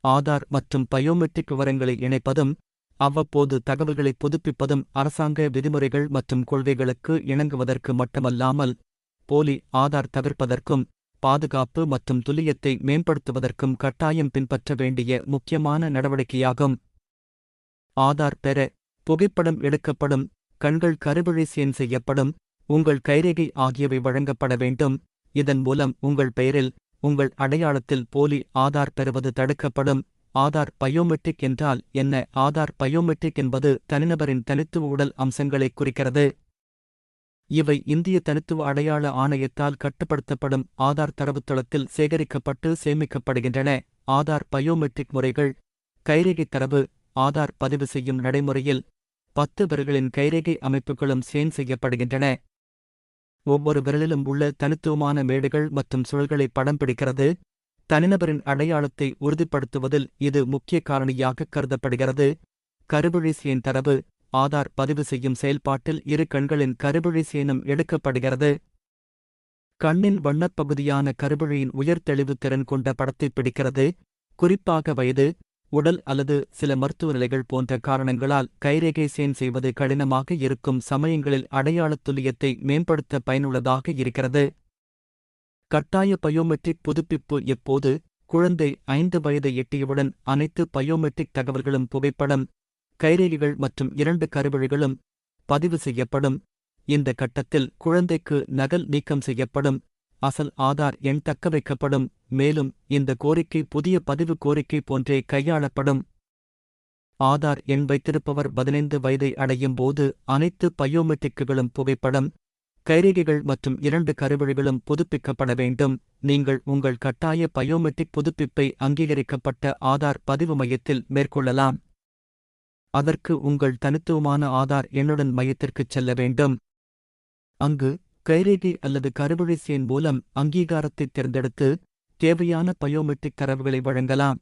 ஆதார் மற்றும் பயோமெட்ரிக் விவரங்களை இணைப்பதும் அவ்வப்போது தகவல்களை புதுப்பிப்பதும் அரசாங்க விதிமுறைகள் மற்றும் கொள்கைகளுக்கு இணங்குவதற்கு மட்டுமல்லாமல் போலி ஆதார் தவிர்ப்பதற்கும் பாதுகாப்பு மற்றும் துல்லியத்தை மேம்படுத்துவதற்கும் கட்டாயம் பின்பற்ற வேண்டிய முக்கியமான நடவடிக்கையாகும். ஆதார் பெற புகைப்படம் எடுக்கப்படும், கண்கள் கருவிழி ஸ்கேன் செய்யப்படும், உங்கள் கைரேகை ஆகியவை வழங்கப்பட வேண்டும். இதன் மூலம் உங்கள் பெயரில் உங்கள் அடையாளத்தில் போலி ஆதார் பெறுவது தடுக்கப்படும். ஆதார் பயோமெட்ரிக் என்றால் என்ன? ஆதார் பயோமெட்ரிக் என்பது தனிநபரின் தனித்துவ உடல் அம்சங்களை குறிக்கிறது. இவை இந்திய தனித்துவ அடையாள ஆணையத்தால் கட்டுப்படுத்தப்படும் ஆதார் தரவுத்தளத்தில் சேகரிக்கப்பட்டு சேமிக்கப்படுகின்றன. ஆதார் பயோமெட்ரிக் முறைகள். கைரேகை தரவு. ஆதார் பதிவு செய்யும் நடைமுறையில் 10 விரல்களின் கைரேகை அமைப்புகளும் ஸ்கேன் செய்யப்படுகின்றன. ஒவ்வொரு விரலிலும் உள்ள தனித்துவமான மேடுகள் மற்றும் சுழல்களை படம் பிடிக்கிறது. தனிநபரின் அடையாளத்தை உறுதிப்படுத்துவதில் இது முக்கிய காரணியாக கருதப்படுகிறது. கருவிழி ஸ்கேன் தரவு. ஆதார் பதிவு செய்யும் செயல்பாட்டில் இரு கண்களின் கருவிழி ஸ்கேனும் எடுக்கப்படுகிறது. கண்ணின் வண்ணப்பகுதியான கருவிழியின் உயர் தெளிவு திறன் கொண்ட படத்தை பிடிக்கிறது. குறிப்பாக வயது, உடல் அல்லது சில மருத்துவ நிலைகள் போன்ற காரணங்களால் கைரேகை ஸ்கேன் செய்வது கடினமாக இருக்கும் சமயங்களில் அடையாளத் துல்லியத்தை மேம்படுத்த பயனுள்ளதாக இருக்கிறது. கட்டாய பயோமெட்ரிக் புதுப்பிப்பு எப்போது? குழந்தை 5 வயதை எட்டியவுடன் அனைத்து பயோமெட்ரிக் தகவல்களும் புகைப்படம், கைரேகைகள் மற்றும் 2 கருவிழிகளும் பதிவு செய்யப்படும். இந்த கட்டத்தில் குழந்தைக்கு நகல் நீக்கம் செய்யப்படும். அசல் ஆதார் எண் தக்கவைக்கப்படும். மேலும் இந்த கோரிக்கை புதிய பதிவு கோரிக்கை போன்றே கையாளப்படும். ஆதார் எண் வைத்திருப்பவர் 15 வயதை அடையும் போது அனைத்து பயோமெட்ரிக்குகளும் புகைப்படம், கைரேகைகள் மற்றும் 2 கருவிழிகளும் புதுப்பிக்கப்பட வேண்டும். நீங்கள் உங்கள் கட்டாய பயோமெட்ரிக் புதுப்பிப்பை அங்கீகரிக்கப்பட்ட ஆதார் பதிவு மையத்தில் மேற்கொள்ளலாம். அதற்கு உங்கள் தனித்துவமான ஆதார் எண்ணுடன் மையத்திற்குச் செல்ல வேண்டும். அங்கு கைரேகை அல்லது கருவிழி ஸ்கேன் மூலம் அங்கீகாரத்தை தேர்ந்தெடுத்து தேவையான பயோமெட்ரிக் தரவுகளை வழங்கலாம்.